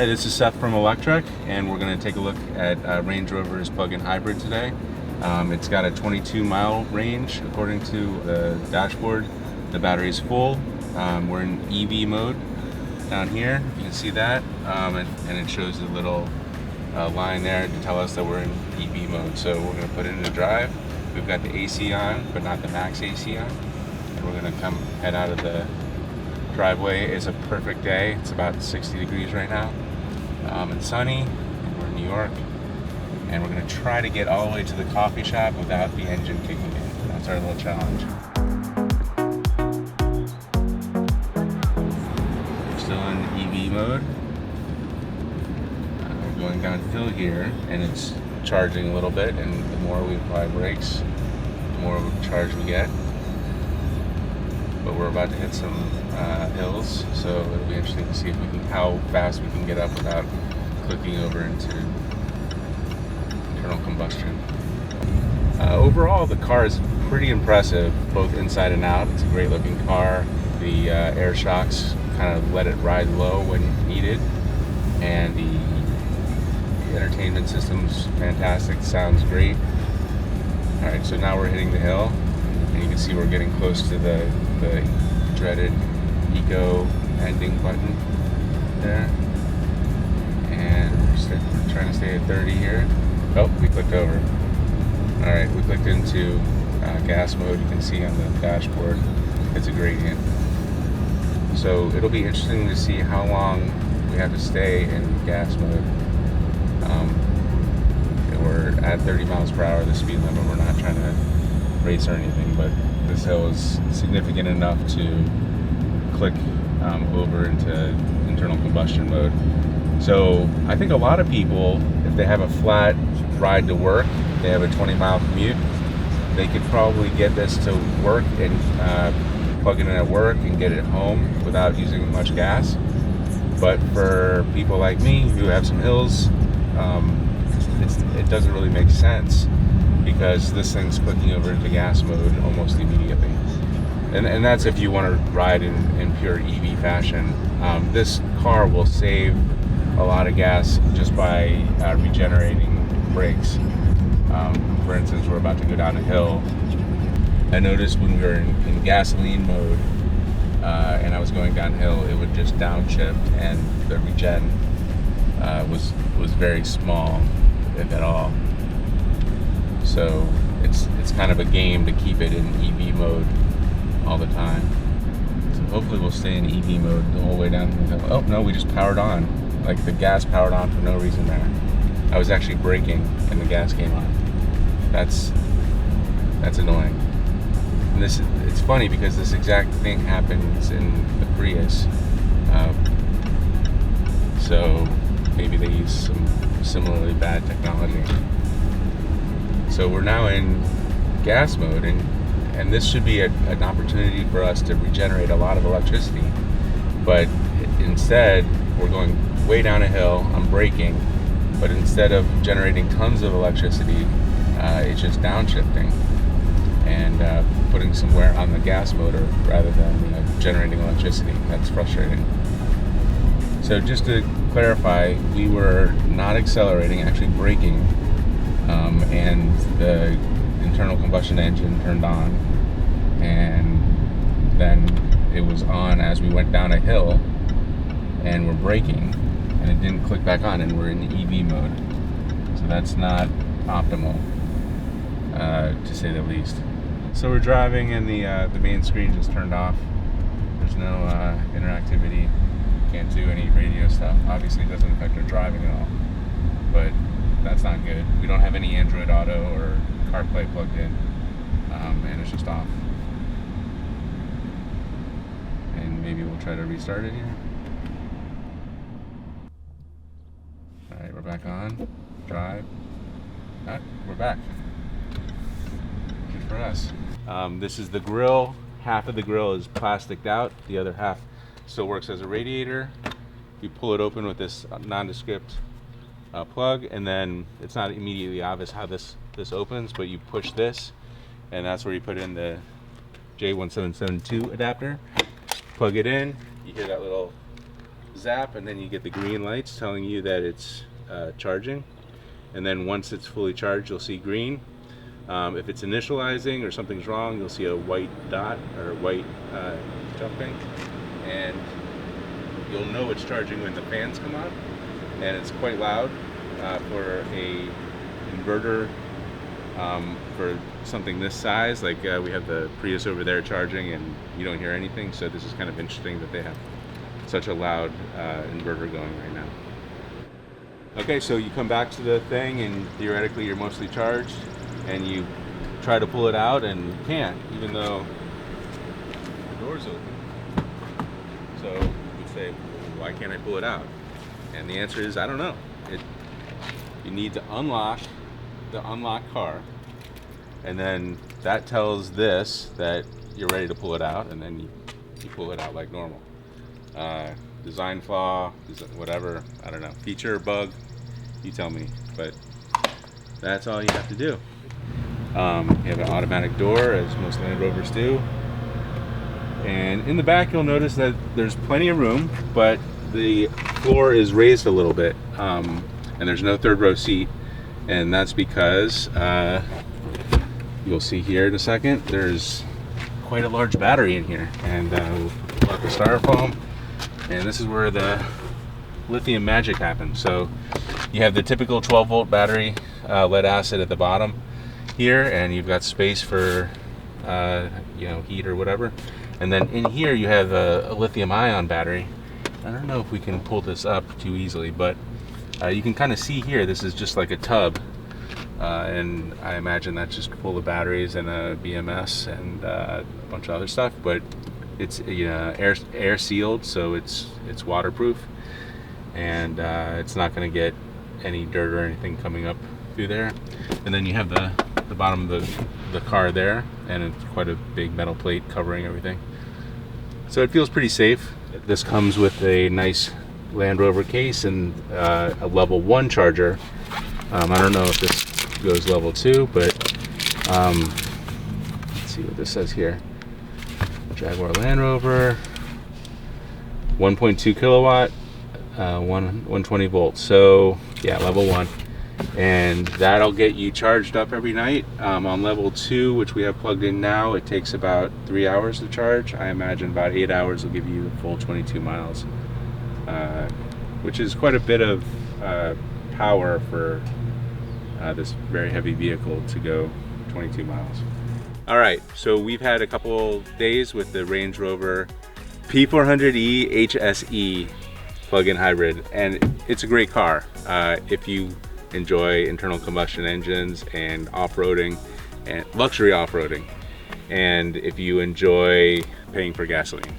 Hey, this is Seth from Electrek, and we're going to take a look at Range Rover's plug-in hybrid today. It's got a 22-mile range according to the dashboard. The battery is full. We're in EV mode down here. You can see that, and it shows the little line there to tell us that we're in EV mode. So we're going to put it into drive. We've got the AC on, but not the max AC on. And we're going to head out of the driveway. It's a perfect day. It's about 60 degrees right now. It's sunny, and we're in New York, and we're going to try to get all the way to the coffee shop without the engine kicking in. That's our little challenge. We're still in EV mode. We're going downhill here, and it's charging a little bit, and the more we apply brakes, the more charge we get. But we're about to hit some hills, so it'll be interesting to see if how fast we can get up without clicking over into internal combustion. Overall, the car is pretty impressive, both inside and out. It's a great looking car. The air shocks kind of let it ride low when needed, and the entertainment system's fantastic. Sounds great. All right, so now we're hitting the hill, and you can see we're getting close to the dreaded eco ending button there, and we're trying to stay at 30 here. Oh, we clicked over. All right, we clicked into gas mode. You can see on the dashboard it's a gradient, so it'll be interesting to see how long we have to stay in gas mode. We're at 30 miles per hour, the speed limit. We're not trying to race or anything, but this hill is significant enough to click over into internal combustion mode. So I think a lot of people, if they have a flat ride to work, they have a 20-mile commute, they could probably get this to work and plug it in at work and get it home without using much gas. But for people like me who have some hills, it doesn't really make sense, because this thing's clicking over into gas mode almost immediately. And that's if you want to ride in pure EV fashion. This car will save a lot of gas just by regenerating brakes. For instance, we're about to go down a hill. I noticed when we were in gasoline mode and I was going downhill, it would just downshift, and the regen was very small, if at all. So it's kind of a game to keep it in EV mode all the time. So hopefully we'll stay in EV mode the whole way down the hill. Oh no, we just powered on. Like the gas powered on for no reason there. I was actually braking and the gas came on. That's annoying. And it's funny because this exact thing happens in the Prius. So maybe they use some similarly bad technology. So we're now in gas mode, and this should be an opportunity for us to regenerate a lot of electricity. But instead, we're going way down a hill. I'm braking, but instead of generating tons of electricity, it's just downshifting and putting some wear on the gas motor rather than generating electricity. That's frustrating. So just to clarify, we were not accelerating, actually braking, and the internal combustion engine turned on, and then it was on as we went down a hill, and we're braking, and it didn't click back on, and we're in EV mode. So that's not optimal, to say the least. So we're driving, and the main screen just turned off. There's no interactivity. Can't do any radio stuff. Obviously it doesn't affect our driving at all, but that's not good. We don't have any Android Auto or CarPlay plugged in, and it's just off. And maybe we'll try to restart it here. Alright, we're back on. Drive. Alright, we're back. Good for us. This is the grill. Half of the grill is plasticed out. The other half still works as a radiator. You pull it open with this nondescript plug, and then it's not immediately obvious how this opens, but you push this, and that's where you put in the J1772 adapter. Plug it in, you hear that little zap, and then you get the green lights telling you that it's charging. And then once it's fully charged, you'll see green. If it's initializing or something's wrong, you'll see a white dot or white jumping, and you'll know it's charging when the fans come on. And it's quite loud for a inverter for something this size. Like we have the Prius over there charging, and you don't hear anything. So this is kind of interesting that they have such a loud inverter going right now. Okay, so you come back to the thing, and theoretically you're mostly charged, and you try to pull it out, and you can't, even though the door's open. So you say, why can't I pull it out? And the answer is, I don't know. You need to unlock the unlock car, and then that tells this that you're ready to pull it out, and then you pull it out like normal. Design flaw, whatever, I don't know, feature, bug, you tell me, but that's all you have to do. You have an automatic door, as most Land Rovers do, and in the back you'll notice that there's plenty of room, but the floor is raised a little bit, and there's no third row seat, and that's because you'll see here in a second, there's quite a large battery in here, and we'll pull out the styrofoam. And this is where the lithium magic happens. So you have the typical 12-volt battery, lead acid at the bottom here, and you've got space for heat or whatever. And then in here you have a lithium-ion battery. I don't know if we can pull this up too easily, but you can kind of see here. This is just like a tub, and I imagine that's just full of batteries and a BMS and a bunch of other stuff. But it's air sealed, so it's waterproof, and it's not going to get any dirt or anything coming up through there. And then you have the bottom of the car there, and it's quite a big metal plate covering everything. So it feels pretty safe. This comes with a nice Land Rover case and a level 1 charger. I don't know if this goes level 2, but let's see what this says here. Jaguar Land Rover, 1.2 kilowatt, 120 volts. So yeah, level 1, and that'll get you charged up every night. On level 2, which we have plugged in now, it takes about 3 hours to charge. I imagine about 8 hours will give you the full 22 miles, which is quite a bit of power for this very heavy vehicle to go 22 miles. All right, so we've had a couple days with the Range Rover P400e HSE plug-in hybrid, and it's a great car if you enjoy internal combustion engines and off-roading and luxury off-roading, and if you enjoy paying for gasoline.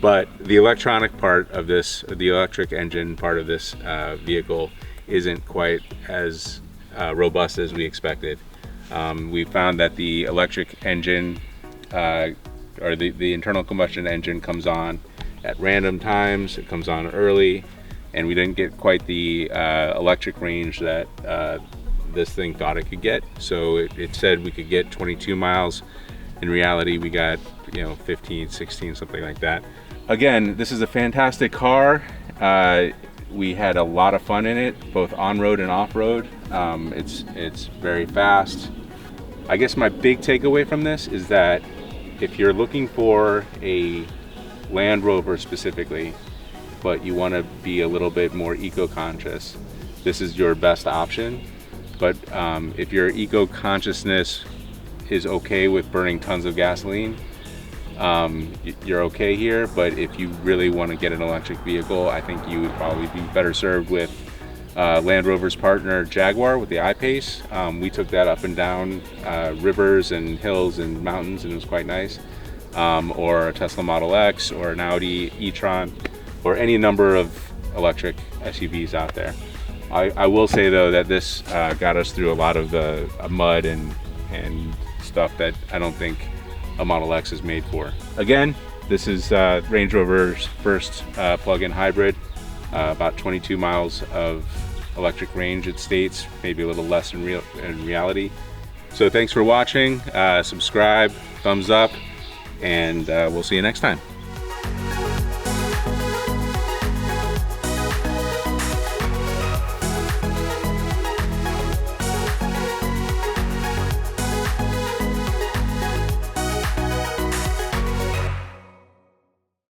But the electronic part of this, the electric engine part of this vehicle, isn't quite as robust as we expected. We found that the electric engine or the internal combustion engine comes on at random times. It comes on early, and we didn't get quite the electric range that this thing thought it could get. So it said we could get 22 miles. In reality, we got 15, 16, something like that. Again, this is a fantastic car. We had a lot of fun in it, both on-road and off-road. It's very fast. I guess my big takeaway from this is that if you're looking for a Land Rover specifically, but you want to be a little bit more eco-conscious, this is your best option. But if your eco-consciousness is okay with burning tons of gasoline, you're okay here. But if you really want to get an electric vehicle, I think you would probably be better served with Land Rover's partner Jaguar with the I-Pace. We took that up and down rivers and hills and mountains, and it was quite nice. Or a Tesla Model X, or an Audi e-tron, or any number of electric SUVs out there. I will say though that this got us through a lot of the mud and stuff that I don't think a Model X is made for. Again, this is Range Rover's first plug-in hybrid. About 22 miles of electric range, it states, maybe a little less in reality. So thanks for watching. Subscribe, thumbs up, and we'll see you next time.